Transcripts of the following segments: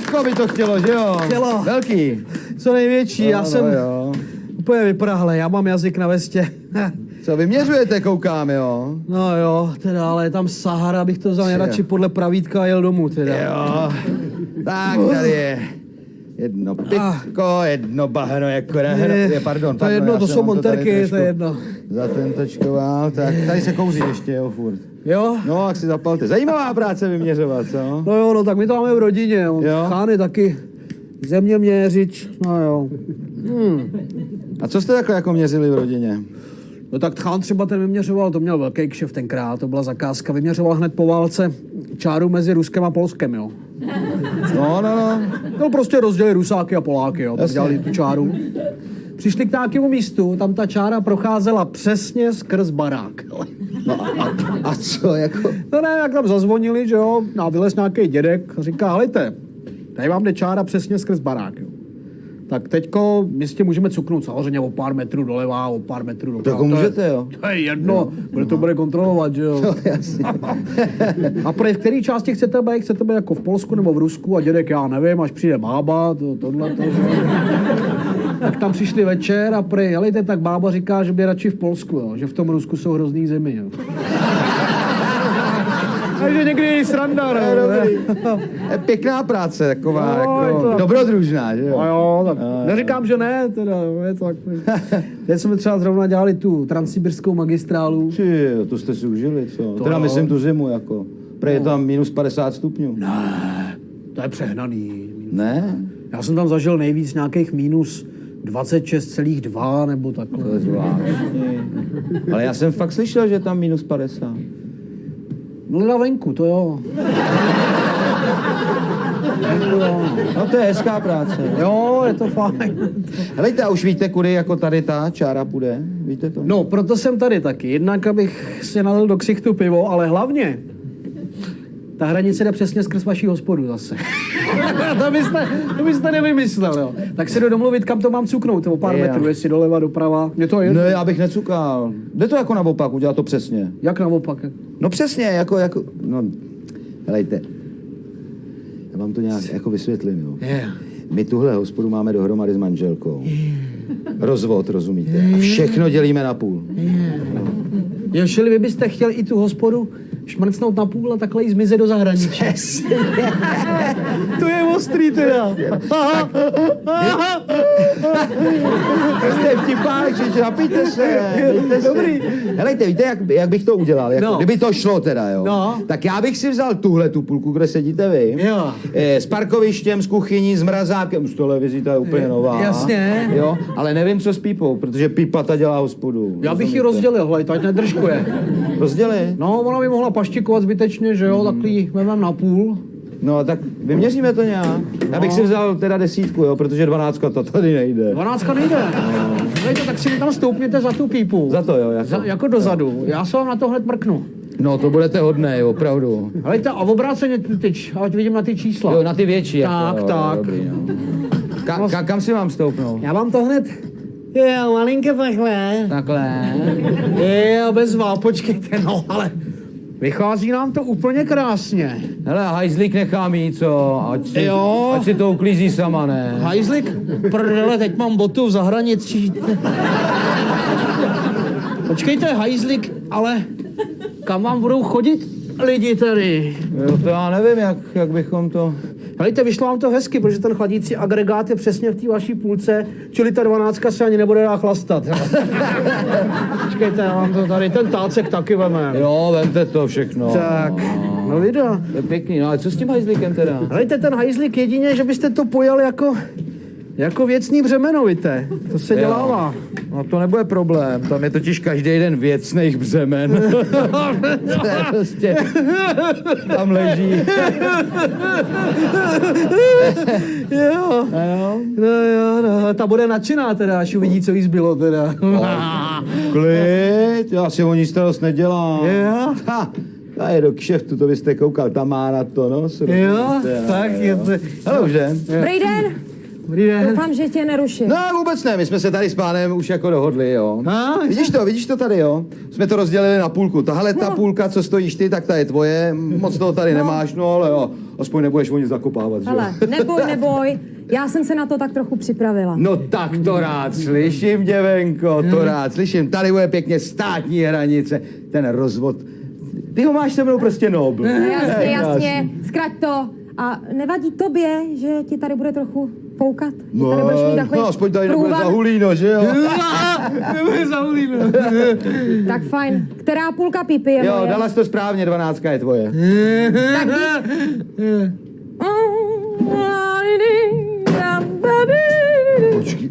Rusko by to chtělo, že jo? Chtělo. Velký. Co největší, já jsem jo. úplně vyprahlej, já mám jazyk na vestě. Co vyměřujete, koukám, jo? No jo, teda, ale je tam Sahara, bych to vzal nejradši podle pravítka a jel domů, teda. Jo. Tak tady je jedno pivko, jedno bahno, jako pardon. To je jedno, to jsou monterky, to je jedno. Zatentočkoval, tak tady se kouří ještě, jo, furt. Jo? No, jak si zapalte. Zajímavá práce vyměřovat, co? No jo, no tak my to máme v rodině, jo. Chány taky zeměměřič, no jo. A co jste takhle jako měřili v rodině? No tak Tchán třeba ten vyměřoval, to měl velký kšeft tenkrát, to byla zakázka, vyměřoval hned po válce čáru mezi Ruskem a Polskem, jo. No. No prostě rozdělili Rusáky a Poláky, jo, tak dělali tu čáru. Přišli k nějakému místu, tam ta čára procházela přesně skrz barák. No a co, jako? No ne, jak tam zazvonili, že jo, a vylez nějaký dědek a říká, helejte, tady vám jde čára přesně skrz barák, jo. Tak teďko my s tím můžeme cuknout samozřejmě o pár metrů doleva, o pár metrů doprava. Tak můžete, jo. To je jedno, kdo to bude kontrolovat, že jo. No, jasně. A v které části chcete být? Chcete být jako v Polsku nebo v Rusku? A dědek, já nevím, až přijde bába, tohle, že jo. Tak tam přišli večer a prej, helejte, tak bába říká, že by radši v Polsku, jo, že v tom Rusku jsou hrozný zimy, jo. Takže někdy je sranda, ne? Je pěkná práce, taková, No, jako to... dobrodružná, že jo? No jo, tak neříkám, že ne, teda, je to tak. Teď jsme třeba zrovna dělali tu transsibirskou magistrálu. To jste si užili, co? To teda jo. myslím tu zimu, jako. Prej je tam minus 50 stupňů. Ne, to je přehnaný. Ne? Já jsem tam zažil nejvíc nějakých minus 26,2 nebo takhle. To je zvláštní. Ale já jsem fakt slyšel, že je tam minus 50. No na venku, to jo. No to je hezká práce. Jo, je to fajn. Helejte, a už víte, kudy jako tady ta čára půjde? Víte to? No, proto jsem tady taky. Jednak, abych si nalil do ksichtu pivo, ale hlavně ta hranice jde přesně skrz vaší hospodu zase. to byste nevymyslel, jo. Tak se jdu domluvit, kam to mám cuknout, o pár metrů, jestli doleva, doprava. Je to jedno. Ne, já bych necukal. Jde to jako naopak, udělat to přesně. Jak naopak? No přesně, jako, no, helejte. Já vám to nějak jako vysvětlím, jo. Yeah. My tuhle hospodu máme dohromady s manželkou. Rozvod, rozumíte? A všechno dělíme na půl. Jo, šeli, vy byste chtěli i tu hospodu šmrcnout na půl a takhle jí zmizet do zahraničí. To je ostrý teda. Jste vtipáči, napijte se. Dobrý. Helejte, víte, jak bych to udělal? Jako, No. Kdyby to šlo teda, jo. No. Tak já bych si vzal tuhle tu půlku, kde sedíte vy. Jo. S parkovištěm, s kuchyní, s mrazákem. S televizí, ta je úplně nová. Jasně. Jo, ale nevím, co s pípou, protože pípa ta dělá hospodu. Já bych ji rozdělil, hlej, ať nedržkuje. Rozděli? No, ona by mohla paštikovat zbytečně, že jo, tak ji vezmeme na půl. No, tak vyměříme to nějak. Já bych si vzal teda 10, jo, protože 12 to tady nejde. 12 nejde. Hlejte, tak si mi tam stoupněte za tu pípu. Za to, jo, jako. Jako dozadu. Já se vám na to hned mrknu. No, to budete hodnej, opravdu. Hlejte, a obráceně tyč, ať vidím na ty čísla. Jo, na ty větší. Tak, jako, tak. Dobrý, no. Kam si mám stoupnout? Já vám to hned... Jo, malinké takhle. Takhle. Jo, bezva, počkejte, no, ale... Vychází nám to úplně krásně. Hele, hajzlík nechám jít, co? Ať si to uklízí sama, ne? Hajzlik? Prdele, teď mám botu v zahraničí. Počkejte, hajzlik, ale kam vám budou chodit lidi tady? Jo, to já nevím, jak bychom to... Helejte, vyšlo vám to hezky, protože ten chladící agregát je přesně v té vaší půlce, čili ta 12 se ani nebude dá chlastat. Počkejte, já vám to tady, ten tácek taky veme. Jo, vemte to všechno. Tak, no vida. To je pěkný, no ale co s tím hajzlíkem teda? Helejte, ten hajzlík jedině, že byste to pojali jako věcný břemeno, víte. To se dělává. No to nebude problém, tam je totiž každý den věcných břemen. To je prostě... Tam leží. Jo. No, ta bude nadšená teda, až uvidí, co jí zbylo teda. Klid, já si o ní starost nedělám. Jo. A je do kšeftu, to byste koukal, tam má na to, no. Jo, tak je to... Hele, už den. Dobrý den. Dobrý den. Doufám, že tě neruším. No vůbec ne, my jsme se tady s pánem už jako dohodli, jo. Vidíš to tady, jo? Jsme to rozdělili na půlku. Tahle ta půlka, co stojíš ty, tak ta je tvoje. Moc toho tady nemáš, no ale jo, aspoň nebudeš o nic zakopávat, že jo? Ale neboj, já jsem se na to tak trochu připravila. No tak to rád slyším, děvenko, to rád slyším. Tady bude pěkně státní hranice, ten rozvod. Ty ho máš se mnou prostě nobl. Jasně, zkrať to. A nevadí tobě, že ti tady bude trochu foukat? Že tady budeš mít takový aspoň tady nebude průvan? za hulíno, že jo? Nebude za hulíno. Tak fajn. Která půlka pípy je Jo, moje? dala jsi to správně, 12 je tvoje. Tak dík. Počkej.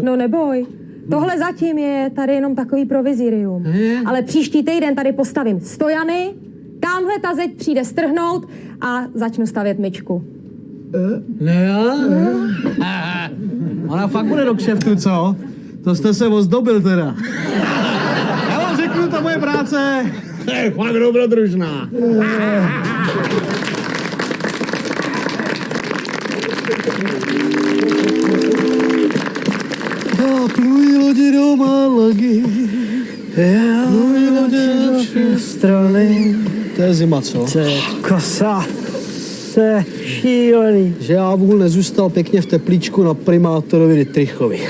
No neboj. Tohle zatím je tady jenom takový provizirium. Ale příští týden tady postavím stojany, tamhle ta zeď přijde strhnout a začnu stavět myčku. Ne, ona fakt bude do kšeftu, co? To jste se ozdobil teda. Já vám řeknu, ta moje práce je fakt dobrodružná. Plují lodi do Malagy, plují lodi do všech strany. To je zima, co? To je kosa. To je šílený. Že já vůl nezůstal pěkně v teplíčku na primátorovi Dittrichovi.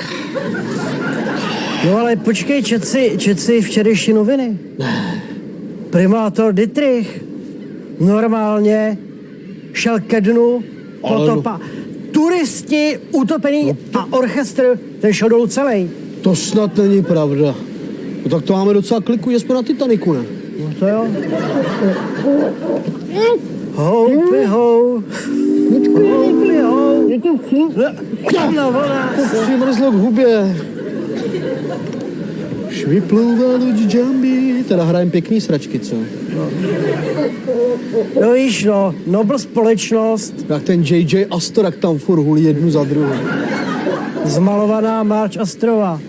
No ale počkej, čet si včerejší noviny? Ne. Primátor Dittrich normálně šel ke dnu potopa. Turisti utopený a orchestr, ten šel dolů celý. To snad není pravda. No tak to máme docela kliku, že jsme na Titaniku, ne? No to jo. Houpy hou. Houpy hou. No voda. Přimrzlo k hubě. Už vyplouvá loď Jambi. Teda hrajem pěkný sračky, co? No víš, no, Nobel společnost. Jak ten J.J. Astor, jak tam furt hulí jednu za druhou. Zmalovaná March Astrova.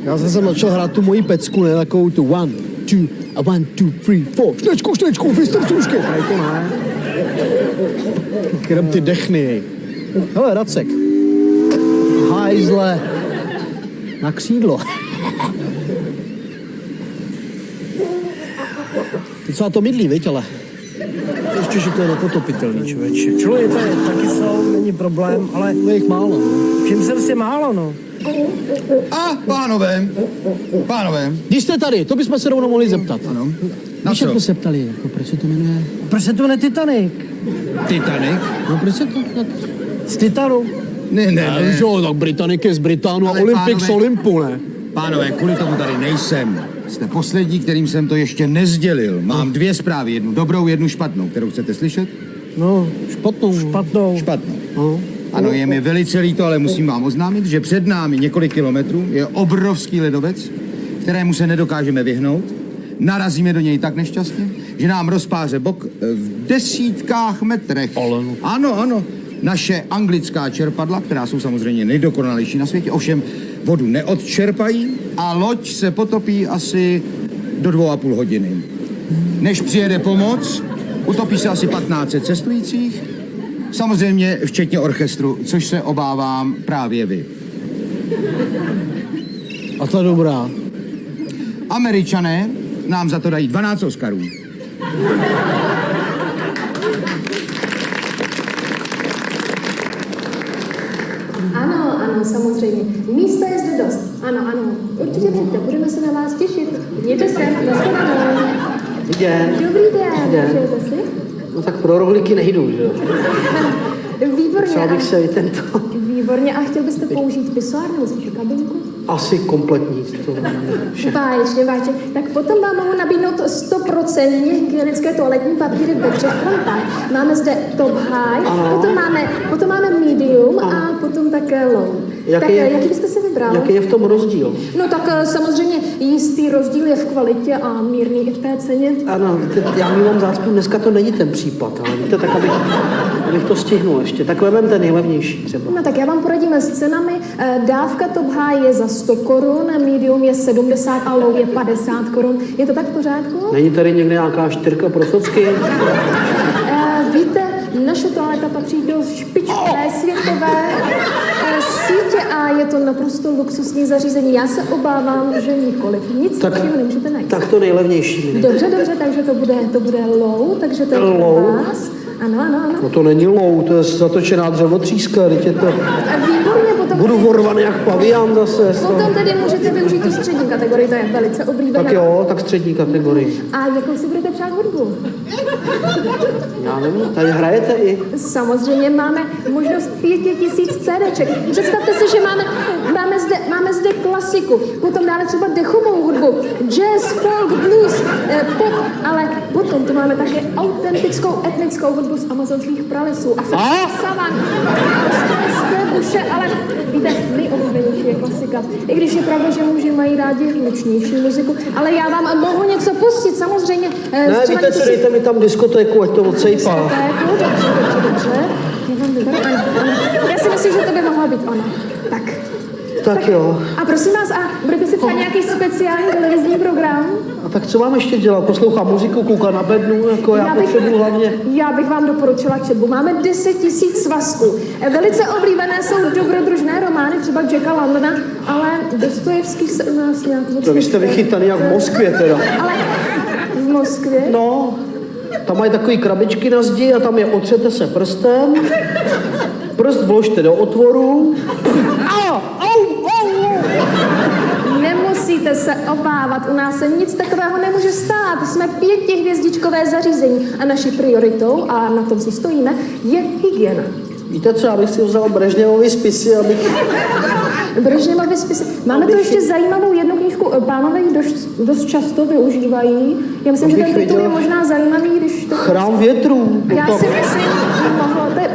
Já jsem začal hrát tu moji pecku, ne? Takovou tu 1, 2, a 1, 2, 3, 4. Šnečku, vystrčušky. A to ne. Krem ty dechny. Hele, Racek. Hajzle. Na křídlo. Docela to mydlí, viď, ale ještě, že to je nepotopitelný, člověče. Čluji, to je, taky jsou, není problém, ale Je jich málo, no. všim jsem si málo, no. A pánové, Když jste tady, to bychom se rovnou mohli zeptat. ano. Na Víš, jak co? jsme se ptali, jako, proč se to jmenuje? Proč se to jmenuje Titanic? Titanic? No, proč se to... Z Titanu. Ne. Jo, tak Britannic je z Británu a Ale Olympik z pánové- Olympu, ne? Pánové, kvůli tomu tady nejsem. Jste poslední, kterým jsem to ještě nezdělil. Mám 2 zprávy, jednu dobrou, jednu špatnou. Kterou chcete slyšet? No, špatnou. Špatnou. Špatnou. No. Ano, je mi velice líto, ale musím vám oznámit, že před námi několik kilometrů je obrovský ledovec, kterému se nedokážeme vyhnout. Narazíme do něj tak nešťastně, že nám rozpáře bok v desítkách metrech. Ano. Naše anglická čerpadla, která jsou samozřejmě nejdokonalejší na světě, ovšem vodu neodčerpají a loď se potopí asi do 2,5 hodiny. Než přijede pomoc, utopí se asi 1500 cestujících, samozřejmě včetně orchestru, což se obávám právě vy. A ta dobrá. Američané nám za to dají 12 Oscarů. Ano, samozřejmě. Místa je zde dost. Ano. Určitě přijďte, budeme se na vás těšit. Mějte se, nashledanou. Dobrý den, přejete si? No tak pro rohlíky nejdu, že jo? Výborně. Třeba bych se i tento. Výborně. A chtěl byste použít pisárnu, spíš kabinku? Asi kompletní. To Báječně. Tak potom vám mohu nabídnout 100% hygienické toaletní papíry ve 3 kvalitách. Máme zde top high, potom máme medium a potom také low. Jaký byste si vybral? Jaký je v tom rozdíl? No tak samozřejmě jistý rozdíl je v kvalitě a mírný i v té ceně. Ano, já mívám zácpu, dneska to není ten případ, ale víte, tak abych to stihnul ještě. Tak vemem ten nejlevnější třeba. No tak já vám poradíme s cenami. Dávka top high je za 100 korun, medium je 70 a low je 50 korun. Je to tak v pořádku? Není tady někde nějaká 4 pro socky? Víte, naše naše toaleta patří do špičkové světové sítě a je to naprosto luxusní zařízení. Já se obávám, že nikoliv. Nic lepšího nemůžete najít. Tak to nejlevnější. Ne? Dobře, takže to bude low, takže to je pro Low? vás. Ano. No to není low, to je zatočená dřevotříska, teď je to... Výborně, potom... Budu vorvaný jak pavián zase. Potom tedy můžete využít tu střední kategorii, to je velice oblíbená. Tak jo, tak střední kategorii. A jakou si budete přát hudbu? Já nevím, tady hrajete i. Samozřejmě máme možnost 5000 CDček. Představte si, že máme zde klasiku, potom dále třeba dechovou hudbu, jazz, folk, blues, pop, ale potom tu máme také autentickou etnickou hudbu z amazonských pralesů a savan, australské buše, ale víte, nejoblíbenější je klasika. I když je pravda, že muži mají rádi hlučnější muziku, ale já vám mohu něco pustit, samozřejmě. Ne, víte co, dejte mi tam diskotéku, ať to odsejpá. Dobře. Já si myslím, že to by mohla být ona. Tak jo. A prosím vás, a budete si přát nějaký speciální televizní program? A tak co mám ještě dělat? Poslouchám muziku, koukám na bednu, jako já potřebuji hlavně... Já bych vám doporučila četbu. Máme 10 000 svazků. Velice oblíbené jsou dobrodružné romány, třeba Jacka Londona, ale Dostojevský se u nás nějak... To vy jste vychytaný jak v Moskvě teda. Ale v Moskvě? No, tam mají takový krabičky na zdi a tam je otřete se prstem, prst vložte do otvoru. Nemusíte se obávat, u nás se nic takového nemůže stát. Jsme 5hvězdičkové zařízení a naší prioritou, a na tom si stojíme, je hygiena. Víte co, já bych si vzal Brežněvovy spisy, abych... Brežněvovy spisy. Máme tu ještě zajímavou jednu knížku, pánové ji dost často využívají. Já myslím, že ten titul je možná zajímavý, když to... Chrám větrů. Já si myslím,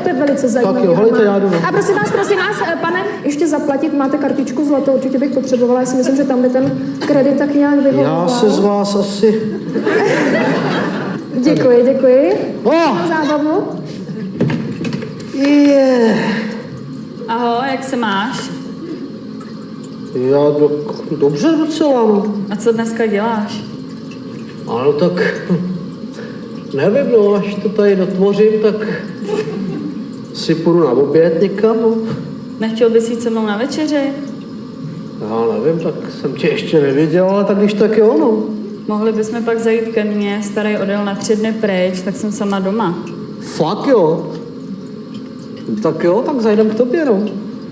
to je velice zajímavé. Tak jo, hejte, já jdu. A prosím vás, pane, ještě zaplatit, máte kartičku zlatou, určitě bych potřebovala, já si myslím, že tam by ten kredit tak nějak vyhovoval. Já se z vás asi... Děkuji. Mám zábavu. Ahoj, jak se máš? Já dobře docela, no. A co dneska děláš? Ano, tak nevím, no, až to tady dotvořím, tak si půjdu na oběd někam, no. Nechtěl bys jít se mnou na večeři? Já nevím, tak jsem tě ještě neviděl, ale tak když tak jo, no. Mohli bychom pak zajít ke mně, starý odjel na 3 dny pryč, tak jsem sama doma. Fakt jo? Tak jo, tak zajdem k tobě, no.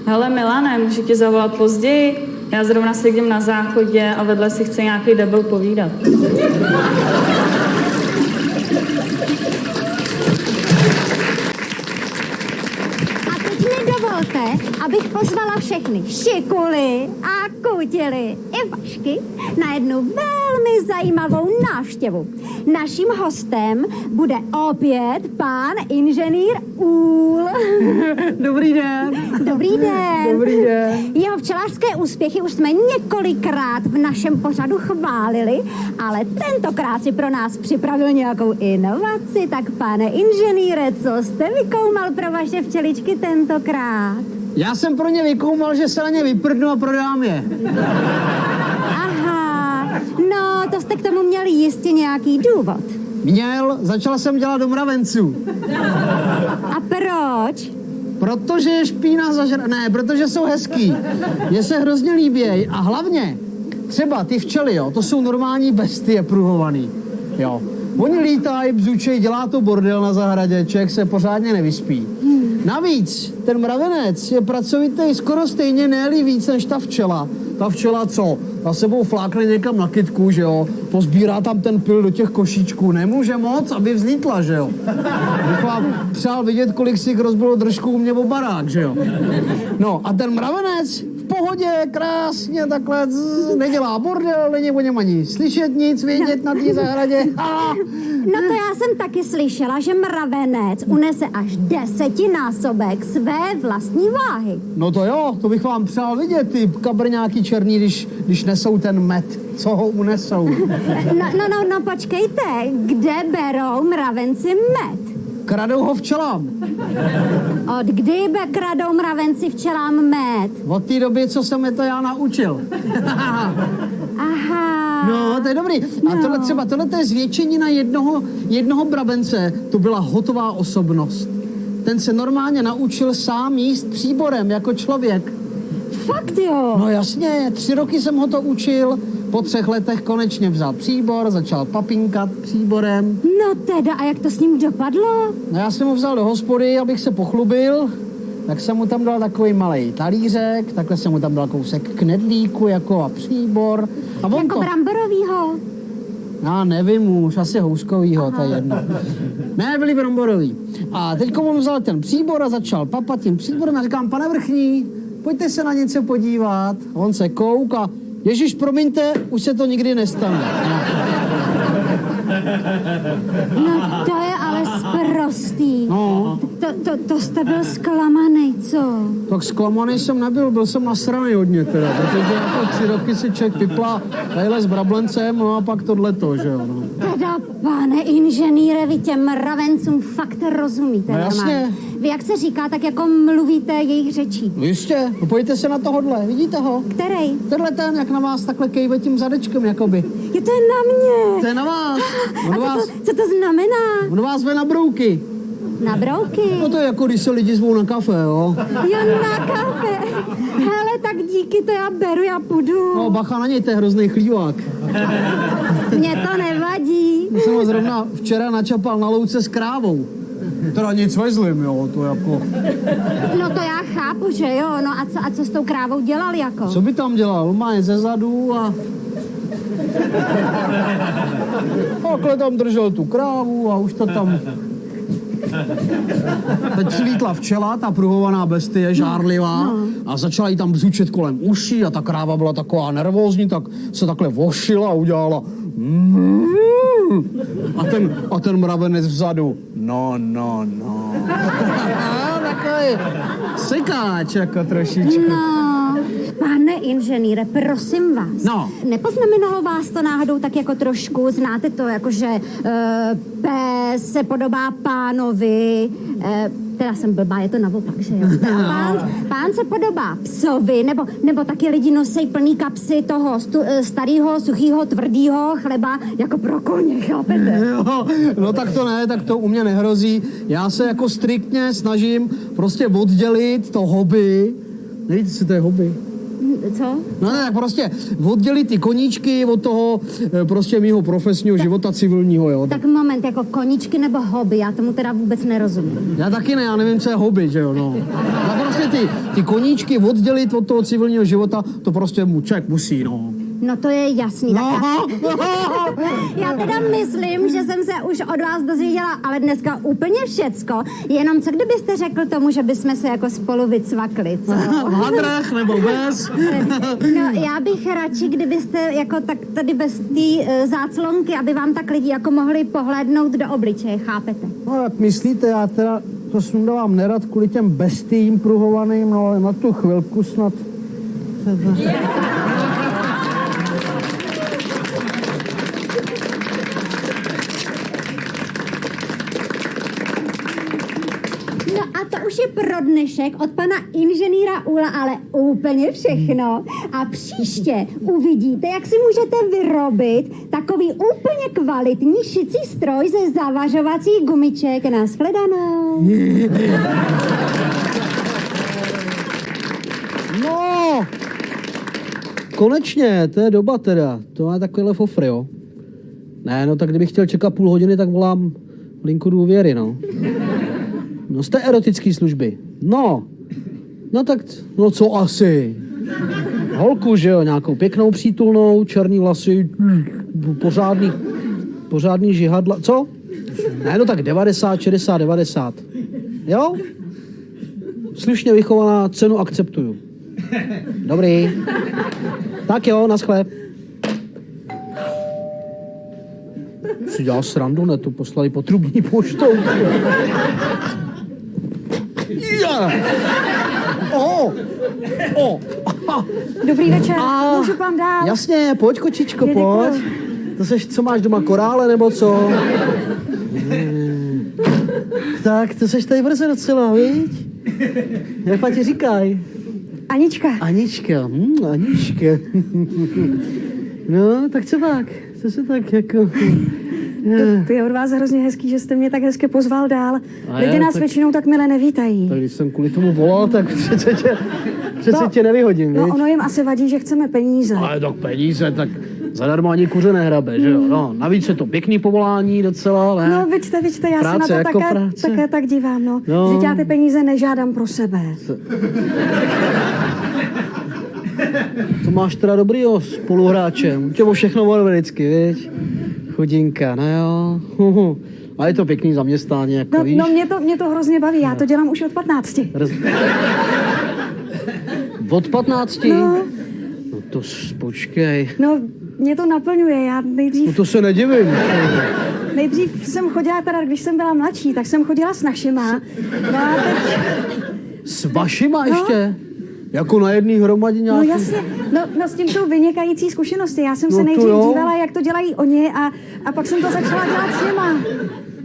Hele Milane, můžu ti zavolat později? Já zrovna sedím na záchodě a vedle si chce nějaký debil povídat. Dovolte, abych pozvala všechny šikuly a kutily i vašky na jednu velmi zajímavou návštěvu. Naším hostem bude opět pán inženýr Úl. Dobrý den. Dobrý den. Dobrý den. Jeho včelařské úspěchy už jsme několikrát v našem pořadu chválili, ale tentokrát si pro nás připravil nějakou inovaci. Tak pane inženýre, co jste vykoumal pro vaše včeličky tentokrát? Já jsem pro ně vykoumal, že se na ně vyprdnu a prodám je. Aha, no to jste k tomu měli jistě nějaký důvod. Měl, začal jsem dělat do mravenců. A proč? Protože je špína ne, protože jsou hezký. Mně se hrozně líběj a hlavně třeba ty včely, jo, to jsou normální bestie pruhovaný, jo. Oni lítají, bzučej, dělá to bordel na zahradě, člověk se pořádně nevyspí. Navíc ten mravenec je pracovitý skoro stejně, ne-li víc než ta včela. Ta včela co? Ta sebou flákne někam na kytku, že jo? Pozbírá tam ten pyl do těch košíčků. Nemůže moc, aby vzlítla, že jo? Bych vám přál vidět, kolik si jich rozbilo držku u mě o barák, že jo? No a ten mravenec v pohodě, krásně takhle nedělá bordel, není o něm ani slyšet nic, vědět na té zahradě. No to já jsem taky slyšela, že mravenec unese až 10násobek své vlastní váhy. No to jo, to bych vám přál vidět, ty kabrňáky černý, když nesou ten med. Co ho unesou? No, počkejte, kde berou mravenci med? Kradou ho včelám. Od kdy kradou mravenci včelám med? Od té doby, co jsem je to já naučil. Aha. No, to je dobrý. A tohle je zvětšenina jednoho mravence. To byla hotová osobnost. ten se normálně naučil sám jíst příborem jako člověk. Fakt jo. No jasně, 3 roky jsem ho to učil, po 3 letech konečně vzal příbor, začal papinkat příborem. No teda, a jak to s ním dopadlo? No já jsem ho vzal do hospody, abych se pochlubil, tak jsem mu tam dal takový malý talířek, takhle jsem mu tam dal kousek knedlíku jako a příbor. A on Jako to... bramborovýho. Já nevím už, asi houskovýho, to je jedno. Ne, byli bramborový. A teď on vzal ten příbor a začal papat tím příborem a říkám, pane Vrchní, pojďte se na něco podívat. A on se kouk a Ježíš, promiňte, už se to nikdy nestane. No to je ale sprostý. No. To jste byl zklamaný, co? Tak zklamaný jsem nebyl, byl jsem nasraný hodně teda, protože jako 3 roky si člověk pipla tadyhle s brablencem, no a pak tohleto, že jo. No. Teda, pane inženýre, vy těm mravencům fakt rozumíte. No jasně. normálně. Vy, jak se říká, tak jako mluvíte jejich řečí. No jistě, no pojďte se na tohodle, vidíte ho? Kterej? Tenhle ten, jak na vás takhle kejve tím zadečkem, jakoby. Je to na mě. To je na vás. A co to znamená? On vás ve na brouky. Na brouky? No to je jako, když se lidi zvou na kafe, jo. Jo, na kafe. Hele, tak díky, to já beru, já půjdu. No bacha na něj, to je hrozný chlívák. Mně to nevadí. Já jsem ho zrovna včera načapal na louce s krávou. Teda nic vezlim, jo, to jako... No to já chápu, že jo, no a co s tou krávou dělal jako? Co by tam dělal? Má je ze zadu a... Takhle tam držel tu krávu a už to tam... Teď přilítla včela, ta pruhovaná bestie, žárlivá, a začala jí tam bzučet kolem uší a ta kráva byla taková nervózní, tak se takhle vošila a udělala... A ten mravenec vzadu. No. Takový sekáč jako trošičku. No, pane inženýre, prosím vás. No. Nepoznamenalo vás to náhodou tak jako trošku, znáte to, jakože pes se podobá pánovi, teda jsem blbá, je to naopak, že jo? Pán se podobá psovi, nebo taky lidi nosej plný kapsy toho starého, suchého, tvrdého chleba jako pro koně, chápete? Jo, no tak to ne, tak to u mě nehrozí. Já se jako striktně snažím prostě oddělit to hobby. Nevíte, co to je hobby? Co? No tak prostě oddělit ty koníčky od toho prostě mýho profesního života civilního, jo. Tak moment, jako koníčky nebo hobby, já tomu teda vůbec nerozumím. Já taky ne, já nevím, co je hobby, že jo, no. A prostě ty koníčky oddělit od toho civilního života, to prostě člověk musí, no. No to je jasný. Tak No. já teda myslím, že jsem se už od vás dozvěděla, ale dneska úplně všecko. Jenom co kdybyste řekl tomu, že bychom se jako spolu vycvakli, co? V hadrech nebo bez? No já bych radši, kdybyste jako tak tady bez té záclonky, aby vám tak lidi jako mohli pohlédnout do obličeje, chápete? No jak myslíte, já teda to sundávám nerad kvůli těm bestím pruhovaným, no ale na tu chvilku snad... No a to už je pro dnešek od pana inženýra Ula, ale úplně všechno. A příště uvidíte, jak si můžete vyrobit takový úplně kvalitní šicí stroj ze zavařovacích gumiček. Nashledanou. No, konečně, to je doba teda. To má takovýhle fofr, jo. Ne, no tak kdybych chtěl čekat půl hodiny, tak volám linku důvěry, no. No z té erotické služby. No tak, no co asi? Holku, že jo, nějakou pěknou přítulnou, černý vlasy, pořádný žihadla. Co? Ne, no tak 90, 60, 90. Jo? Slušně vychovaná, cenu akceptuju. Dobrý. Tak jo, naschle. Si dělal srandu, ne? To poslali potrubní poštou. Dobrý večer, můžu k vám dát? Jasně, pojď, kočičko, pojď. To seš, co máš doma, korále, nebo co? Tak, to seš tady brzo docela, viď? Jak ti říkaj? Anička. Anička, Anička. No, tak co pak? Co se tak jako... To je od vás hrozně hezký, že jste mě tak hezky pozval dál. A Lidi je, nás tak- většinou tak mile nevítají. Tak když jsem kvůli tomu volal, tak přece tě nevyhodím, No viď? ono jim asi vadí, že chceme peníze. Ale tak peníze, tak zadarmo ani kuře nehrabe, že jo? No, navíc je to pěkný povolání docela, ne? No, vidíte, já Práce se na to jako práce. také tak dívám, no. No. Vždyť já ty peníze nežádám pro sebe. To máš teda dobrýho spoluhráče, tě o všechno volil vždycky, viď? Chudinka, no jo. A je to pěkný zaměstnání, jako No, víš. no mě to hrozně baví, já to dělám už od 15. Od 15? No. No to počkej. No, mě to naplňuje, já No nejdřív to se nedivím. jsem chodila, teda když jsem byla mladší, tak jsem chodila s našima. No a teď, S vašima ještě? Jako na jedný hromadě no nějaký? jasně, no s tím jsou vynikající zkušenosti. Já jsem No se to nejdřív jo. dívala, jak to dělají oni a pak jsem to začala dělat s nima.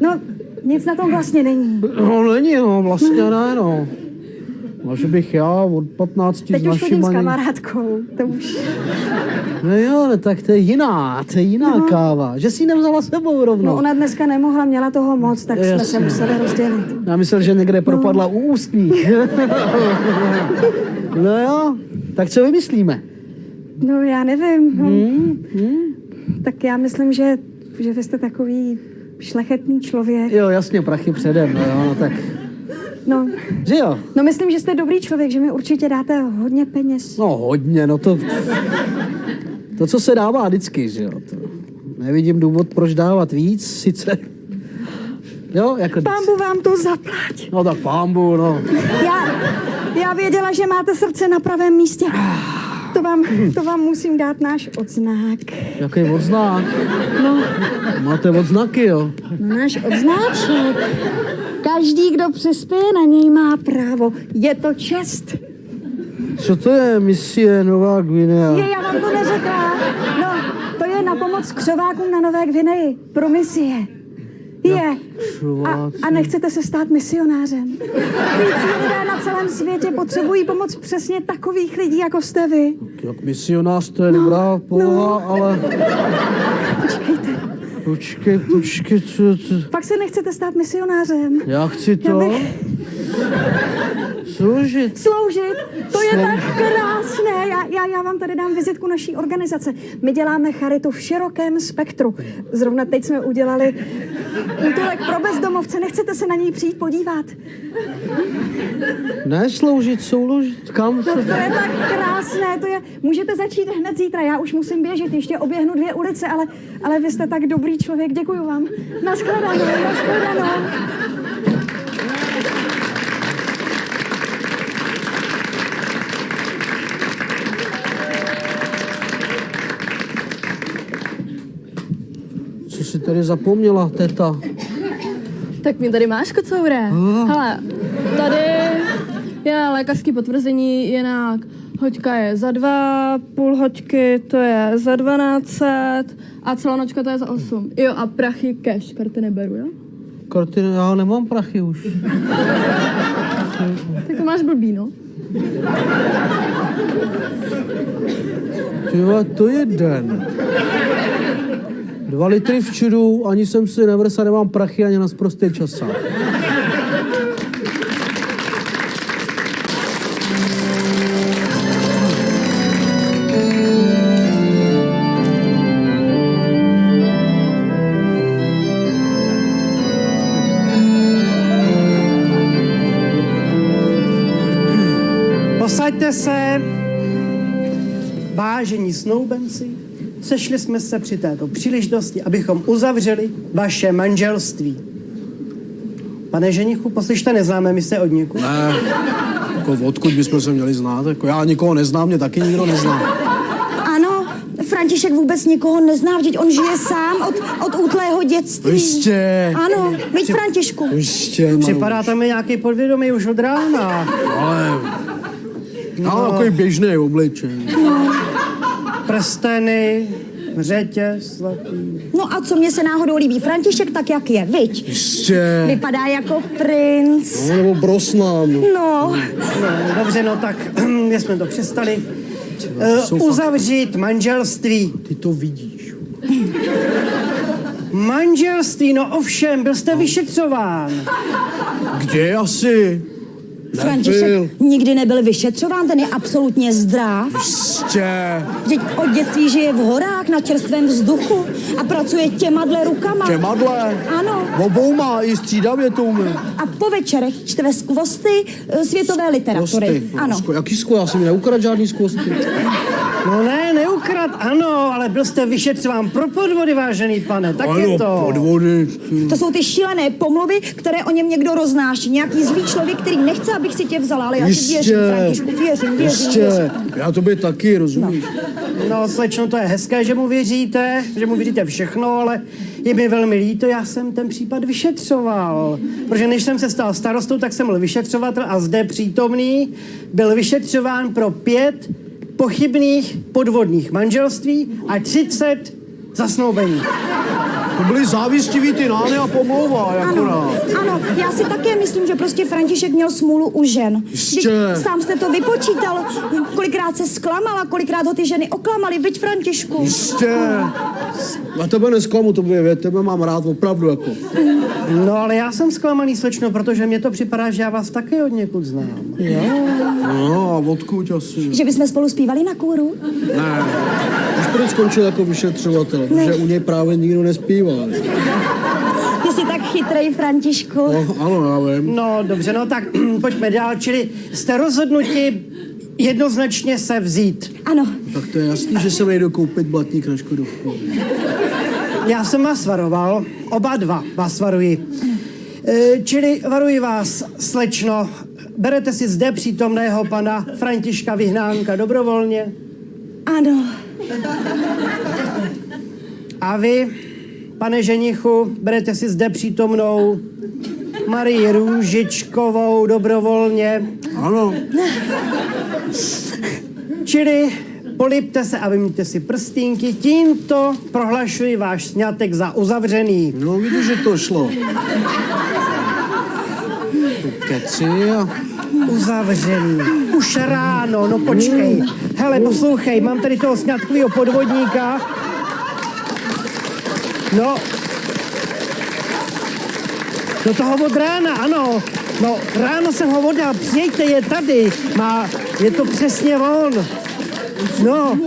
No, nic na tom vlastně není. No není, no, vlastně ne, no. No, že bych já od 15 Teď s už chodím s našima... kamarádkou, to už... No jo, no, tak to je jiná káva. Že si ji nevzala sebou rovnou. No ona dneska nemohla, měla toho moc, tak jsme se Jasně. museli rozdělit. Já myslel, že někde propadla u ústních. No jo, tak co vymyslíme? No já nevím, no. Tak já myslím, že vy jste takový šlechetný člověk. Jo, jasně, prachy předem, no jo, no tak... No, Že jo? no myslím, že jste dobrý člověk, že mi určitě dáte hodně peněz. No hodně, no to... To, co se dává vždycky, že jo? To nevidím důvod, proč dávat víc, sice... Jo, jako... Pánbu vám to zaplať. No tak pánbu, no. Já věděla, že máte srdce na pravém místě. To vám musím dát náš odznak. Jaký odznak? No, Máte odznaky, jo? náš odznáček. Každý, kdo přispěje, na něj má právo. Je to čest. Co to je, misie Nová Guinea? Já vám to neřekla. No, to je na pomoc křovákům na Nové Gvineji. Pro misie. Je. A nechcete se stát misionářem? Víc lidé na celém světě potřebují pomoc přesně takových lidí, jako jste vy. Jak misionář, to je dobrá poloha, ale... Počkejte. Počkej, co... Fakt se nechcete stát misionářem? Já chci Já to... bych- Sloužit. Sloužit, to je tak krásné. Já vám tady dám vizitku naší organizace. My děláme charitu v širokém spektru. Zrovna teď jsme udělali útulek pro bezdomovce. Nechcete se na něj přijít podívat? Ne sloužit, souložit. Kam No, se... to je tak krásné, můžete začít hned zítra, já už musím běžet, ještě oběhnu 2 ulice, ale vy jste tak dobrý člověk, děkuju vám. Naschledanou. Co jsi tady zapomněla, teta? Tak mě tady máš, kocoure. Hele, tady je lékařský potvrzení, jinak hoďka je za 2, půl hoďky to je za 1200 a celonočka to je za 8. Jo a prachy cash, karty neberu, jo? Karty, já nemám prachy už. Tak to máš blbý, no. Tyhle, to je den. 2 litry v čidu, ani jsem si nevrs, nemám prachy ani na sprostý časák. Posaďte se, vážení snoubenci, sešli jsme se při této příležitosti, abychom uzavřeli vaše manželství. Pane ženichu, poslyšte, neznáme my se od někud. Ne, jako odkud bychom se měli znát? Jako já nikoho neznám, mě taky nikdo nezná. Ano, František vůbec nikoho nezná, vždyť on žije sám od útlého dětství. Jistě. Ano, viď Františku. Jistě, Připadá tam mi nějaký podvědomí už od rána. ale... No, takový běžný obličej. Prsteny, řetěz, zlatý. No a co mě se náhodou líbí? František tak, jak je, viď? Jistě. Vypadá jako princ. No, nebo Brosnan. No, No, dobře, no tak, my jsme to přestali. jsou Uzavřít manželství. Ty to vidíš. Manželství, no ovšem, byl jste vyšetřován. Kde asi? František nikdy nebyl vyšetřován, ten je absolutně zdrav. Jistě. Vždyť od dětství žije v horách na čerstvém vzduchu a pracuje těmadle rukama. Těmadle? Ano. Obouma i střídavě to umí. A po večerech čte ve skvosty světové literatury. Ano. Jaký skvosty? Já jsem mi neukradl žádný skvosty. No ne, neukrad, ano, ale byl jste vyšetřován pro podvody, vážený pane, tak je to. Podvody. To jsou ty šílené pomluvy, které o něm někdo roznáší. Nějaký zlý člověk, který nechce, abych si tě vzala, ale já ti věřím, Františku, věřím. Já tobě taky, rozumíš? No, slečno, to je hezké, že mu věříte všechno, ale je mi velmi líto, já jsem ten případ vyšetřoval. Protože než jsem se stal starostou, tak jsem byl vyšetřovatel a zde přítomný byl vyšetřován pro 5 pochybných podvodných manželství a 30 zasnoubení. To byly závistivý ty nány a pomlouva, Ano, já si také myslím, že prostě František měl smůlu u žen. Jistě. Sám jste to vypočítal, kolikrát se zklamal a kolikrát ho ty ženy oklamaly, viď Františku? Jistě. Já tebe nesklamu, tebe mám rád opravdu jako. No, ale já jsem zklamaný, slečno, protože mně to připadá, že já vás také od někud znám. Jo. No, a odkud asi? Že bychom spolu zpívali na kůru? Ne. Už proč skončil jako vyšetřovatel, protože u něj právě nikdo nespívá. Ty jsi tak chytrej, Františku. No, ano, já vím. No, dobře, no tak pojďme dál, čili jste rozhodnuti jednoznačně se vzít. Ano. Tak to je jasný, že se nejdu koupit blatník na Škodovku. Já jsem vás varoval, oba dva vás varuji. Čili varuji vás, slečno, berete si zde přítomného pana Františka Vyhnánka dobrovolně? Ano. A vy, pane ženichu, berete si zde přítomnou Marii Růžičkovou dobrovolně? Ano. Čili polipte se a vymýte si prstínky, tímto prohlašuji váš sňatek za uzavřený. No, vidíš, že to šlo. To keci a... Uzavřený. Už ráno, no počkej. Hele, poslouchej, mám tady toho sňatkovýho podvodníka. No toho od rána, ano. No, ráno jsem ho oddal, přijďte, je tady. Je to přesně on. No.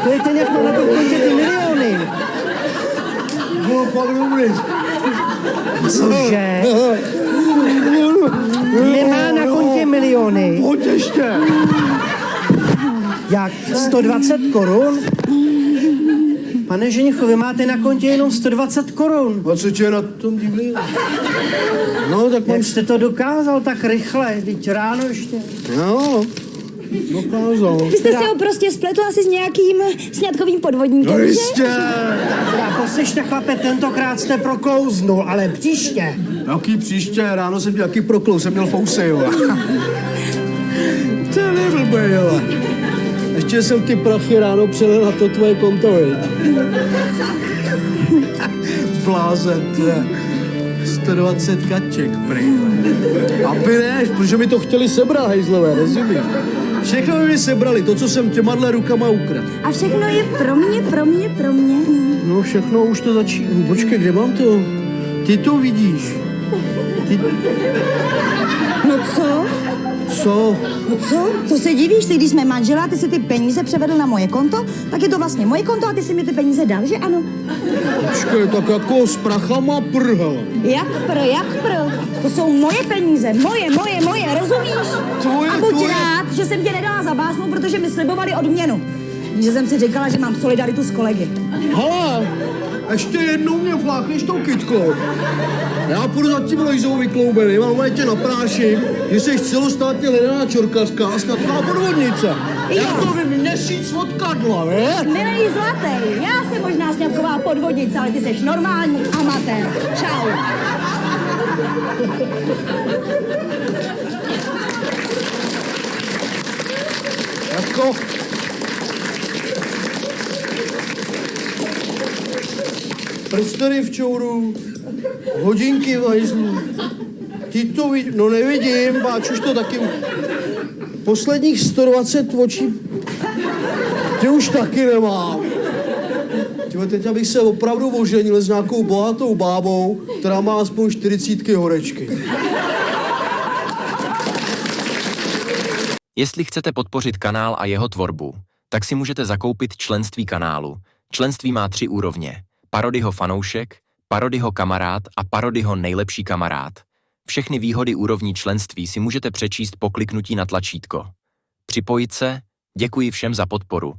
To je ten, jak má na tom kontě ty miliony. No, fakt dobrý. Cože? Nemá na kontě miliony. Pojď ještě. Jak? 120 korun? Pane ženichu, vy máte na kontě jenom 120 korun. A co tě je na tom divný? No, tak Jak jste to dokázal tak rychle? Teď ráno ještě. No, dokázal. Vy jste si ho prostě spletl asi s nějakým sňatkovým podvodníkem, No že? jistě. Poslyšte, chlape, tentokrát jste proklouznul, ale příště. Jaký příště? Ráno jsem měl jaký proklous, jsem měl fousy, jo. To je neblbej, jo. Ještě jsem ty prachy ráno přelil na to tvoje konto, viď? Blázen, to je 120 kaček, prý. Aby ne, protože mi to chtěli sebrat, hejzlové, rozumíš? Všechno mi sebrali, to, co jsem těmadle rukama ukradl. A všechno je pro mě. No všechno už to začíná. No, počkej, kde mám to? Ty to vidíš. No co? Co? No co? Co se divíš? Ty, když jsme manželé a ty si ty peníze převedl na moje konto, tak je to vlastně moje konto a ty si mi ty peníze dal, že ano? Počkej, tak jako s prachama prhel. Jak pr? To jsou moje peníze, moje, rozumíš? A buď rád, že jsem tě nedala zabásnout, protože mi slibovali odměnu. Že jsem si říkala, že mám solidaritu s kolegy. Hele, ještě jednou mě flákneš tou kytkou. Já půjdu za tím Lojzou vykloubeným, ale tě napráším, že jsi celostátně hledaná čorkařka a sňatková podvodnice. Jako by měsíc od kadla, ne? Milej zlatý, já jsem možná sňatková podvodnice, ale ty jsi normální amatér. Čau. Jako... Prsteny v čouru, hodinky v hajzlu. Ty to vidíš? No nevidím, báč už to taky... Posledních 120 očí... Ty už taky nemám. Tyhle, teď abych se opravdu oženil s nějakou bohatou bábou, která má aspoň 40 horečky. Jestli chcete podpořit kanál a jeho tvorbu, tak si můžete zakoupit členství kanálu. Členství má 3 úrovně. Parodyho fanoušek, Parodyho kamarád a Parodyho nejlepší kamarád. Všechny výhody úrovní členství si můžete přečíst po kliknutí na tlačítko. Připojit se? Děkuji všem za podporu.